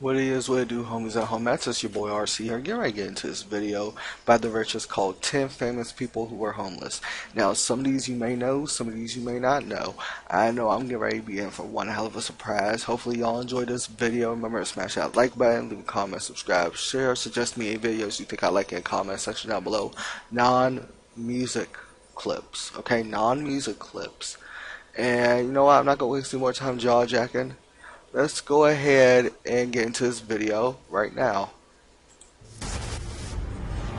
What it is, what it do, homies at home. That's just your boy RC here. Get ready to get into this video by the richest called 10 famous people who were homeless. Now, some of these you may know, some of these you may not know. I know I'm getting ready to be in for one hell of a surprise. Hopefully y'all enjoyed this video. Remember to smash that like button, leave a comment, subscribe, share, suggest me any videos you think I like in the comment section down below. Non-music clips, okay? Non-music clips. And you know what? I'm not going to waste any more time jaw jacking. Let's go ahead and get into this video right now.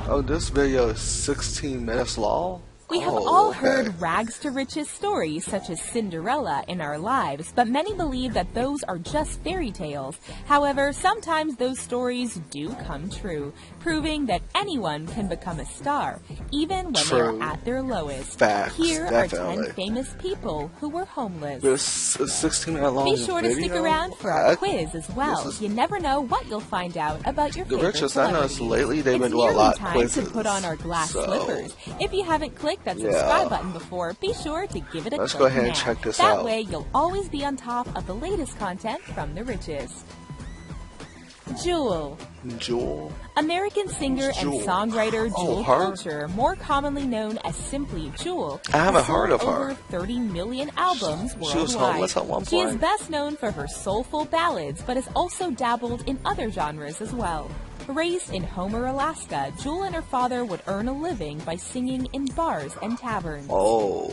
Oh, this video is 16 minutes long? We have all heard rags to riches stories such as Cinderella in our lives, but many believe that those are just fairy tales. However, sometimes those stories do come true, proving that anyone can become a star, even when they're at their lowest. Facts, Here definitely. are 10 famous people who were homeless. This is 16-minute long Be sure to stick around for our quiz as well. You never know what you'll find out about your favorite richest. I noticed lately they've been doing a lot of quizzes. It's time to put on our glass slippers. If you haven't clicked that subscribe button before, be sure to give it a click. Let's go ahead and check this out. That way you'll always be on top of the latest content from the richest. Jewel. American singer and songwriter Jewel Culture, more commonly known as simply Jewel, I haven't heard of her. Over 30 million albums worldwide. She was homeless at one point. She is best known for her soulful ballads, but has also dabbled in other genres as well. Raised in Homer, Alaska, Jewel and her father would earn a living by singing in bars and taverns.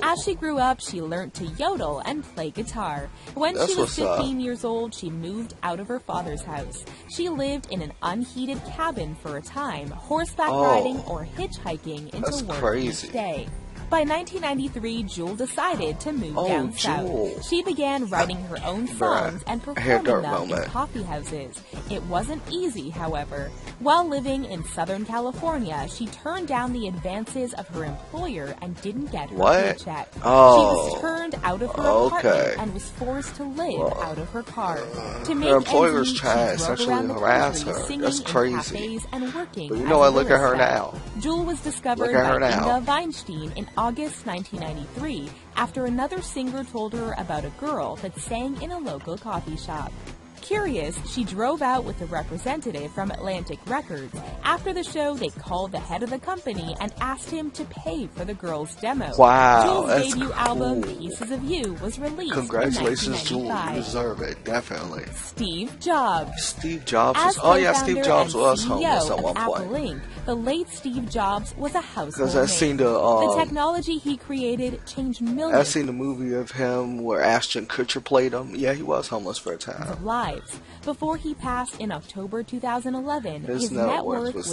As she grew up, she learned to yodel and play guitar. When she was 15 years old, she moved out of her father's house. She lived in an unheated cabin for a time, horseback riding or hitchhiking into work each day. By 1993, Jewel decided to move down south. She began writing her own songs and performing them in coffee houses. It wasn't easy, however. While living in Southern California, she turned down the advances of her employer and didn't get her paycheck. She was turned out of her apartment and was forced to live out of her car. To make her employer's ends meet, trying to she drove sexually around the harass country her. singing That's in crazy. cafes and working But you as know a what? Look at her barista. now. Jewel was discovered by Inga Weinstein in August 1993 after another singer told her about a girl that sang in a local coffee shop. Curious, she drove out with a representative from Atlantic Records. After the show, they called the head of the company and asked him to pay for the girl's demo. Wow, Jewel's debut album, Pieces of You, was released Congratulations, in 1995. Jewel. You deserve it, definitely. Steve Jobs. Steve Jobs As was, Steve Jobs was CEO homeless at one Apple point. Inc., the late Steve Jobs was a household I've seen name. the The technology he created changed millions I've seen the movie of him where Ashton Kutcher played him. Yeah, he was homeless for a time. of lives. Before he passed in October 2011, His net worth was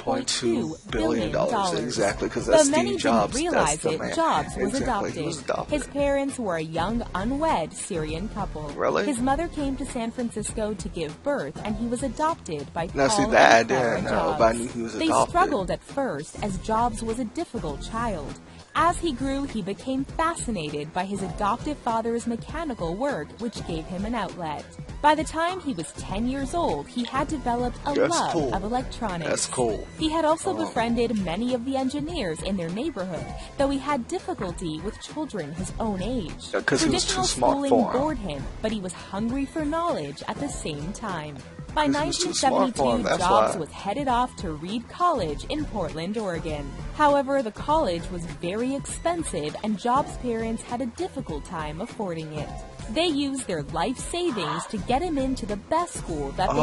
$10.2 billion. Exactly, because Though that's many Steve Jobs. didn't That's realize the it, man. Jobs was Exactly, adopted. he was adopted. His parents were a young, unwed Syrian couple. Really? His mother came to San Francisco to give birth, and he was adopted by Now, Paul see, that I and Clara didn't know, Jobs. but I knew he was They adopted. struggled at first, as Jobs was a difficult child. As he grew, he became fascinated by his adoptive father's mechanical work, which gave him an outlet. By the time he was 10 years old, he had developed a love of electronics. That's cool. He had also befriended many of the engineers in their neighborhood, though he had difficulty with children his own age. Because he was too Traditional smart schooling for him. bored him, but he was hungry for knowledge at the same time. By He was too smart for 1972, him, that's Jobs why. was headed off to Reed College in Portland, Oregon. However, the college was very expensive, and Jobs' parents had a difficult time affording it. They used their life savings to get him into the best school that they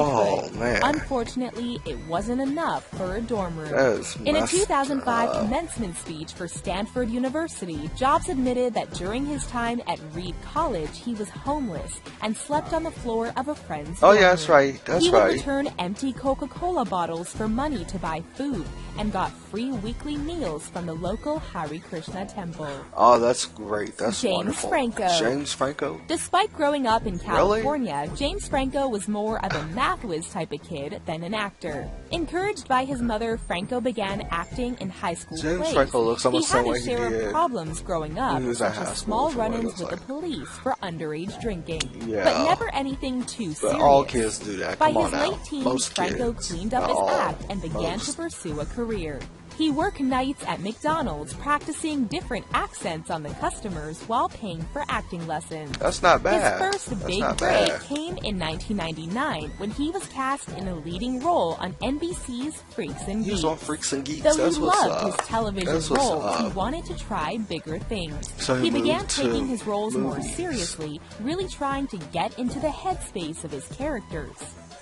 could. Man. Unfortunately, it wasn't enough for a dorm room. That is In a messed 2005 up. commencement speech for Stanford University, Jobs admitted that during his time at Reed College, he was homeless and slept on the floor of a friend's dorm Yeah, that's room. right. That's He would right. return empty Coca-Cola bottles for money to buy food and got free weekly meals from the local Hare Krishna temple. Oh, that's great. That's James wonderful. Franco. James Franco? Despite growing up in California, James Franco was more of a math whiz type of kid than an actor. Encouraged by his mother, Franco began acting in high school James plays. Franco looks almost He had the a way he share did. of problems growing up, He was at such high as school, small from what it run-ins looks with the like. police for underage drinking. Yeah. But never anything too serious. But all kids do that. By Come his on now. late teens, Most Franco kids. cleaned up Not his all. act and began to Most. pursue a career. He worked nights at McDonald's practicing different accents on the customers while paying for acting lessons. That's not bad. His first big break came in 1999 when he was cast in a leading role on NBC's Freaks and Geeks. He was on Freaks and Geeks. Though That's he what's loved up. his television roles, he wanted to try bigger things. So he began moved taking to his roles more movies. seriously, really trying to get into the headspace of his characters.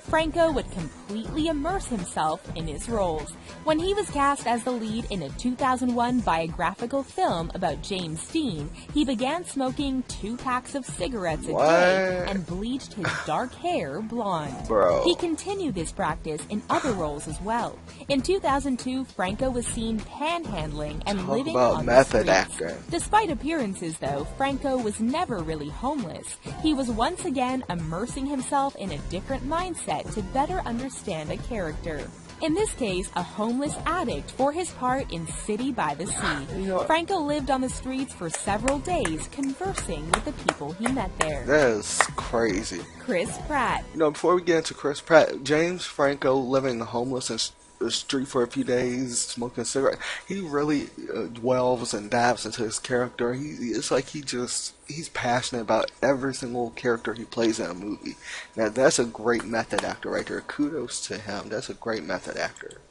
Franco would completely immerse himself in his roles. When he was cast as the lead in a 2001 biographical film about James Dean, he began smoking 2 packs of cigarettes a day and bleached his dark hair blonde. Bro. He continued this practice in other roles as well. In 2002, Franco was seen panhandling and living on the method streets. acting. Despite appearances, though, Franco was never really homeless. He was once again immersing himself in a different mindset to better understand a character. In this case, a homeless addict for his part in City by the Sea. Franco lived on the streets for several days, conversing with the people he met there. That is crazy. Chris Pratt. Before we get into Chris Pratt, James Franco living homeless in the street for a few days, smoking cigarettes. He really delves and dives into his character. It's like he's passionate about every single character he plays in a movie. Now that's a great method actor right there. Kudos to him. That's a great method actor.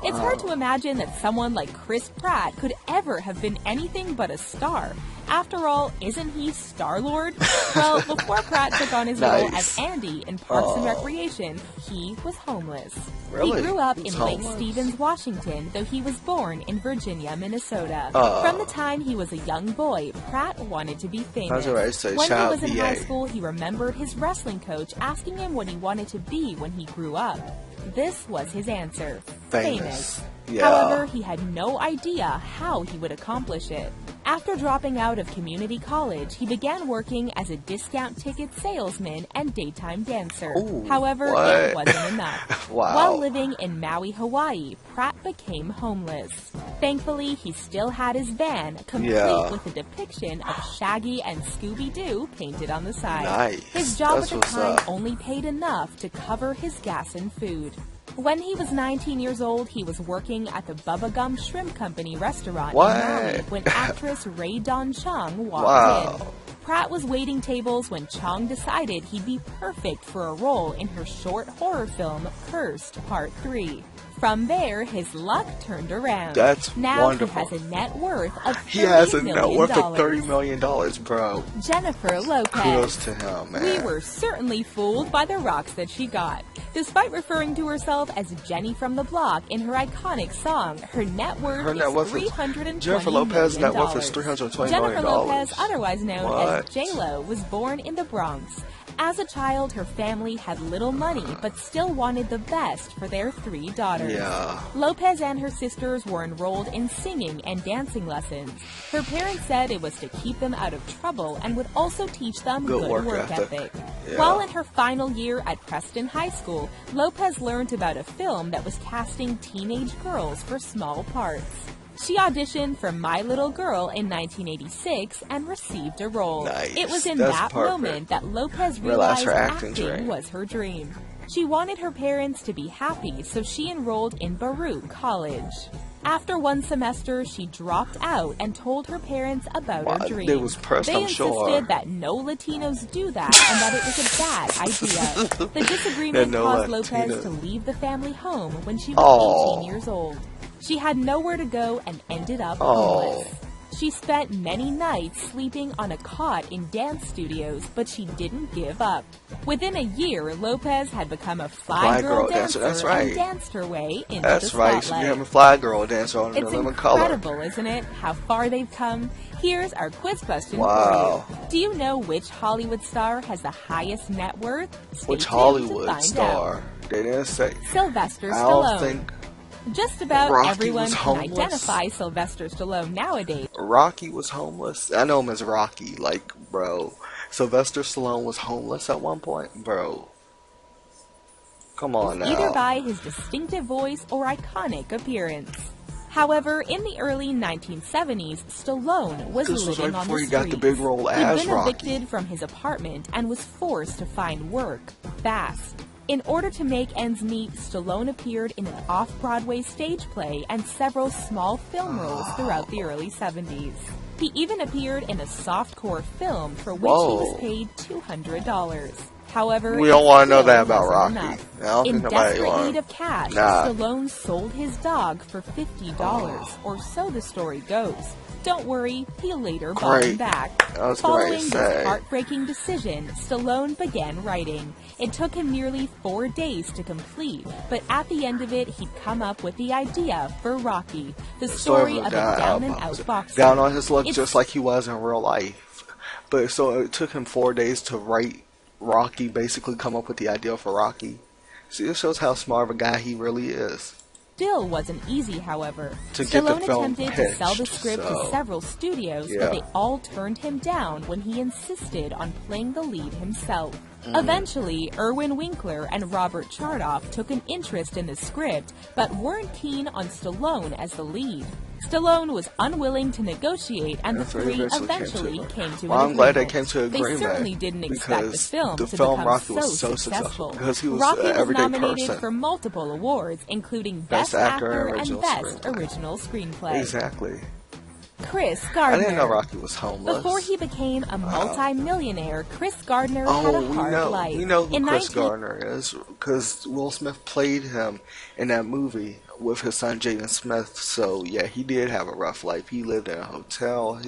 It's hard to imagine that someone like Chris Pratt could ever have been anything but a star. After all, isn't he Star-Lord? Well, before Pratt took on his role as Andy in Parks and Recreation, he was homeless. Really? He grew up He's in Lake homeless? Stevens, Washington, though he was born in Virginia, Minnesota. From the time he was a young boy, Pratt wanted to be famous. That's what I say. When he Shout was out in high VA. school, he remembered his wrestling coach asking him what he wanted to be when he grew up. This was his answer. Famous. Yeah. However, he had no idea how he would accomplish it. After dropping out of community college, he began working as a discount ticket salesman and daytime dancer. Ooh, However, what? it wasn't enough. Wow. While living in Maui, Hawaii, Pratt became homeless. Thankfully, he still had his van, complete with a depiction of Shaggy and Scooby-Doo painted on the side. Nice. His job That's at the what's time up. only paid enough to cover his gas and food. When he was 19 years old, he was working at the Bubba Gum Shrimp Company restaurant in Maui when actress Rae Dawn Chong walked in. Pratt was waiting tables when Chong decided he'd be perfect for a role in her short horror film, Cursed Part 3. From there, his luck turned around. That's now wonderful. He has a net worth of $30 He has a million. net worth of $30 million, bro. Jennifer Lopez. Kudos to him, man. We were certainly fooled by the rocks that she got. Despite referring to herself as Jenny from the Block in her iconic song, her net worth is $320 Jennifer Lopez's net million. worth is $320 Jennifer million. Lopez, otherwise known as What? J-Lo, was born in the Bronx. As a child, her family had little money, but still wanted the best for their 3 daughters. Yeah. Lopez and her sisters were enrolled in singing and dancing lessons. Her parents said it was to keep them out of trouble and would also teach them good work ethic. Yeah. While in her final year at Preston High School, Lopez learned about a film that was casting teenage girls for small parts. She auditioned for My Little Girl in 1986 and received a role. Nice. It was in That's that perfect. moment that Lopez Realized realized her acting acting dream. was her dream. She wanted her parents to be happy, so she enrolled in Baruch College. After one semester, she dropped out and told her parents about her dream. They was pressed, They I'm insisted sure. that no Latinos do that and that it was a bad idea. The disagreement No caused Latinos. Lopez to leave the family home when she was 18 years old. She had nowhere to go and ended up homeless. She spent many nights sleeping on a cot in dance studios, but she didn't give up. Within a year, Lopez had become a fly girl dancer. That's right. And danced her way into That's the right. spotlight. She became a fly girl dancer on It's the living color. incredible, isn't it? How far they've come. Here's our quiz question Wow. for you. Do you know which Hollywood star has the highest net worth? Stay Which tuned to Hollywood find star? out. They didn't say. Sylvester I Stallone. don't think Just about Rocky everyone was can homeless. identify Sylvester Stallone nowadays. Rocky was homeless. I know him as Rocky. Like, bro. Sylvester Stallone was homeless at one point? Bro. Come on now. Either by his distinctive voice or iconic appearance. However, in the early 1970s, Stallone was This was living right on before the he got the streets. big role He'd as been Rocky. evicted from his apartment and was forced to find work fast. In order to make ends meet, Stallone appeared in an off-Broadway stage play and several small film roles throughout the early 70s. He even appeared in a softcore film for which he was paid $200. However, we don't want to know that still about wasn't Rocky. enough. I don't In think nobody desperate want. need of cash, Nah. Stallone sold his dog for $50, or so the story goes. Don't worry, he later bought him Great. back. I was Following going to this say. heartbreaking decision, Stallone began writing. It took him nearly 4 days to complete, but at the end of it, he'd come up with the idea for Rocky, the story of a down-and-out boxer. Down on his luck, It's- just like he was in real life. But so it took him 4 days to write Rocky, basically come up with the idea for Rocky. See, it shows how smart of a guy he really is. Still wasn't easy, however. To get the Stallone film attempted to sell the pitched, script so- to several studios, Yeah. but they all turned him down when he insisted on playing the lead himself. Mm. Eventually, Irwin Winkler and Robert Chardoff took an interest in the script, but weren't keen on Stallone as the lead. Stallone was unwilling to negotiate, and the That's what three eventually eventually came to. came to Well, an I'm glad they agreement. came to an agreement. They certainly didn't expect the because film the to film become Rocky was so so successful. because he was Rocky an was everyday nominated person. for multiple awards, including Best Best Actor Actor and and Original Best Screenplay. Original Screenplay. Exactly. Chris I Gardner. didn't know Rocky was homeless. Before he became a multi-millionaire, Chris Gardner Oh, had a we hard know. life. We know who In Chris 19 Gardner is because Will Smith played him in that movie with his son Jaden Smith. So yeah, he did have a rough life. He lived in a hotel.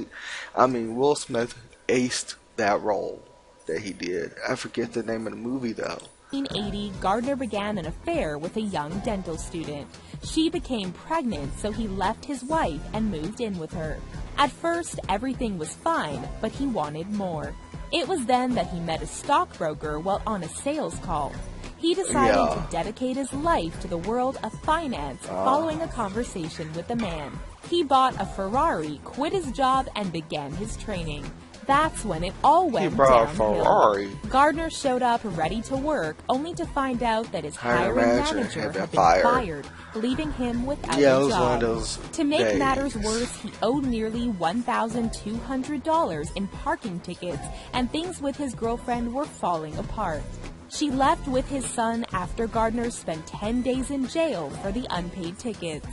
Will Smith aced that role that he did. I forget the name of the movie though. 1980, Gardner began an affair with a young dental student. She became pregnant, so he left his wife and moved in with her. At first, everything was fine, but he wanted more. It was then that he met a stockbroker while on a sales call. He decided to dedicate his life to the world of finance following a conversation with the man. He bought a Ferrari, quit his job, and began his training. That's when it all went brought a downhill. Ferrari. Gardner showed up ready to work, only to find out that his Hiring hiring manager manager had been had been fired. fired, leaving him without Yeah, it a was one job. of those To make days. matters worse, he owed nearly $1,200 in parking tickets, and things with his girlfriend were falling apart. She left with his son after Gardner spent 10 days in jail for the unpaid tickets.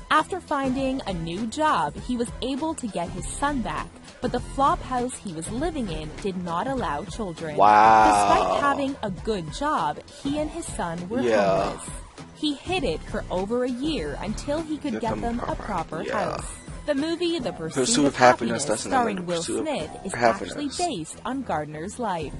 After finding a new job, he was able to get his son back, but the flop house he was living in did not allow children. Wow. Despite having a good job, he and his son were homeless. He hid it for over a year until he could get them a proper house. The movie The Pursuit of Happiness, that's the name of starring The Will Pursuit of Smith, is Happiness. actually based on Gardner's life.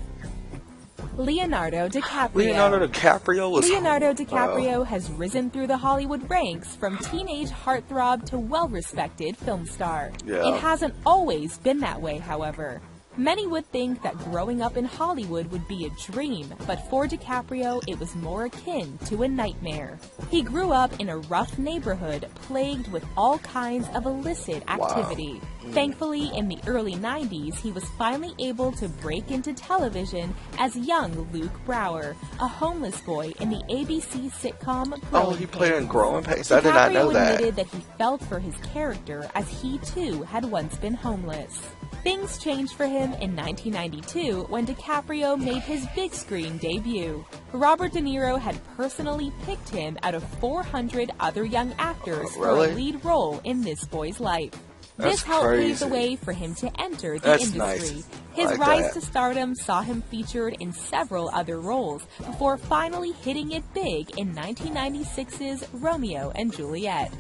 Leonardo DiCaprio. Leonardo DiCaprio was Leonardo DiCaprio has risen through the Hollywood ranks from teenage heartthrob to well-respected film star. Yeah. It hasn't always been that way, however. Many would think that growing up in Hollywood would be a dream, but for DiCaprio, it was more akin to a nightmare. He grew up in a rough neighborhood plagued with all kinds of illicit activity. Thankfully, in the early 90s, he was finally able to break into television as young Luke Brower, a homeless boy in the ABC sitcom Growing he played in Pains. Growing Pains? I did not know DiCaprio that. admitted that he felt for his character as he too had once been homeless. Things changed for him in 1992 when DiCaprio made his big screen debut. Robert De Niro had personally picked him out of 400 other young actors for Really? a lead role in this boy's life. That's This helped pave the crazy. way for him to enter the That's industry. nice. His Like rise that. to stardom saw him featured in several other roles before finally hitting it big in 1996's Romeo and Juliet.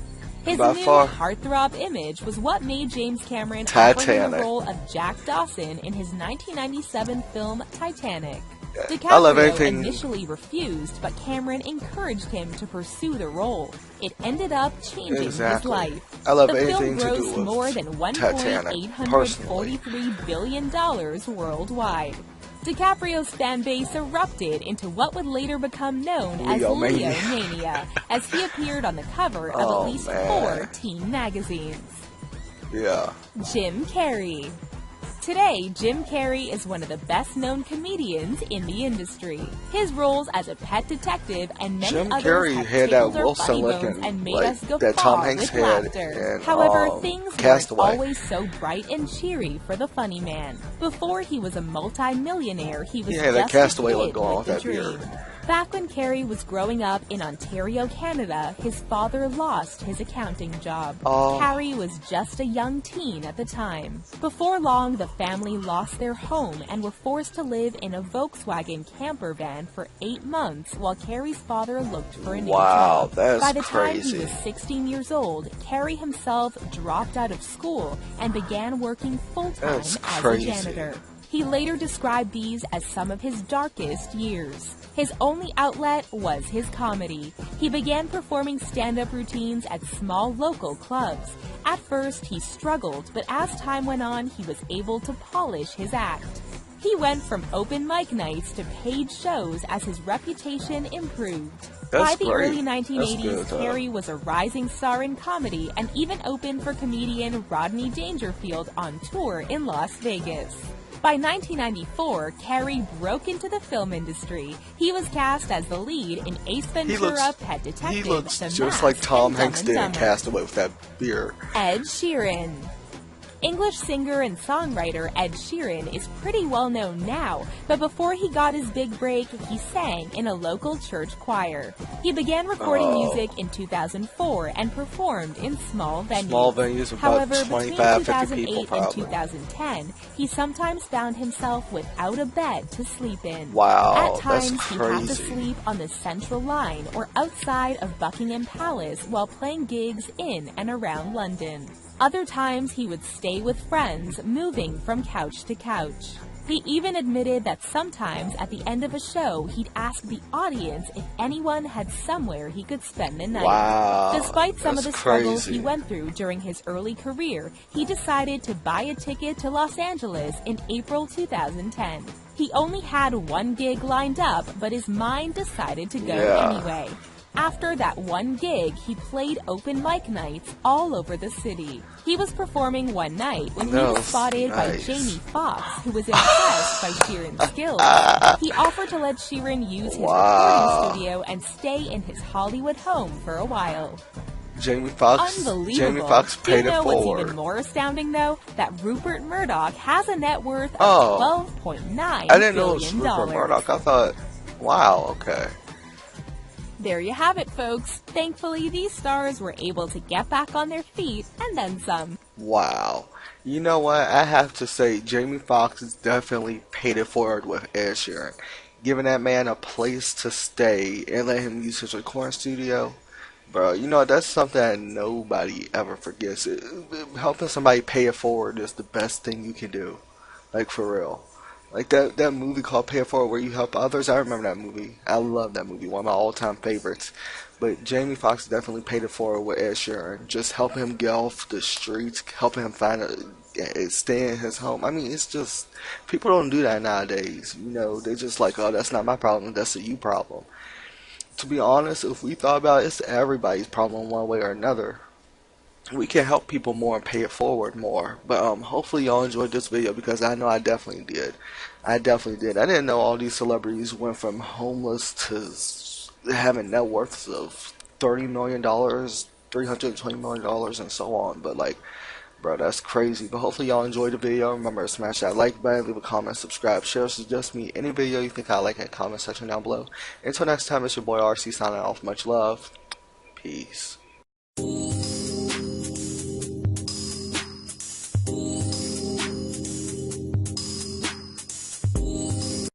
His By new far. heartthrob image was what made James Cameron offer him the Titanic. role of Jack Dawson in his 1997 film Titanic. I love DiCaprio anything- initially refused, but Cameron encouraged him to pursue the role. It ended up changing his Exactly. life. I love the anything film to do grossed with more than Titanic, $1.843 billion worldwide. DiCaprio's fan base erupted into what would later become known as Leo Mania. Leo Mania, as he appeared on the cover of Oh, at least man. 4 teen magazines. Yeah. Jim Carrey. Today, Jim Carrey is one of the best-known comedians in the industry. His roles as a pet detective and many Jim others Carrey have had that tickled our Wilson funny bones looking, and made like, us that Tom guffaw Hanks with had laughter. in, However, things Castaway. weren't always so bright and cheery for the funny man. Before he was a multi-millionaire, he was that just Castaway a look kid going on with with a that dream. beard. Back when Carey was growing up in Ontario, Canada, his father lost his accounting job. Oh. Carey was just a young teen at the time. Before long, the family lost their home and were forced to live in a Volkswagen camper van for 8 months while Carey's father looked for a new Wow, job. that's By the time crazy. he was 16 years old, Carey himself dropped out of school and began working full-time That's as a crazy. janitor. He later described these as some of his darkest years. His only outlet was his comedy. He began performing stand-up routines at small local clubs. At first, he struggled, but as time went on, he was able to polish his act. He went from open mic nights to paid shows as his reputation improved. That's By the great. early 1980s, That's good, Carey was a rising star in comedy and even opened for comedian Rodney Dangerfield on tour in Las Vegas. By 1994, Carey broke into the film industry. He was cast as the lead in Ace Ventura: Pet Detective, He looks The just Mask, like Tom and Hanks Dumb did in and Dumber. Castaway with that beard. Ed Sheeran. English singer and songwriter Ed Sheeran is pretty well known now, but before he got his big break, he sang in a local church choir. He began recording music in 2004 and performed in small venues. Small venues, about However, 25, 50 between people 2008 and probably. 2010, he sometimes found himself without a bed to sleep in. Wow, At times, that's he'd have to crazy. sleep on the Central Line or outside of Buckingham Palace while playing gigs in and around London. Other times, he would stay with friends, moving from couch to couch. He even admitted that sometimes at the end of a show, he'd ask the audience if anyone had somewhere he could spend the night. Wow, Despite some of the that's struggles crazy. he went through during his early career, he decided to buy a ticket to Los Angeles in April 2010. He only had one gig lined up, but his mind decided to go Yeah. anyway. After that one gig, he played open mic nights all over the city. He was performing one night when he was That's spotted by nice. Jamie Foxx, who was impressed by Sheeran's skills. He offered to let Sheeran use his Wow. recording studio and stay in his Hollywood home for a while. Jamie Foxx. Unbelievable. Jamie Foxx Do you paid know it what's forward. even more astounding, though? That Rupert Murdoch has a net worth of Oh. $12.9 I didn't know it was billion. Rupert Murdoch. I thought, wow, okay. There you have it, folks. Thankfully, these stars were able to get back on their feet and then some. Wow. You know what? I have to say, Jamie Foxx has definitely paid it forward with Ed Sheeran. Giving that man a place to stay and let him use his recording studio. Bro, you know, that's something that nobody ever forgets. Helping somebody pay it forward is the best thing you can do. Like, for real. Like that movie called Pay It Forward where you help others. I remember that movie. I love that movie. One of my all-time favorites. But Jamie Foxx definitely paid it forward with Ed Sheeran. Just helping him get off the streets, helping him find stay in his home. I mean, it's just, people don't do that nowadays. You know, they're just like, oh, that's not my problem. That's a you problem. To be honest, if we thought about it, it's everybody's problem one way or another. We can help people more and pay it forward more. But hopefully y'all enjoyed this video because I know I definitely did. I definitely did. I didn't know all these celebrities went from homeless to having net worths of $30 million, $320 million, and so on. But like, bro, that's crazy. But hopefully y'all enjoyed the video. Remember to smash that like button, leave a comment, subscribe, share, suggest me any video you think I like in the comment section down below. Until next time, it's your boy RC signing off. Much love. Peace.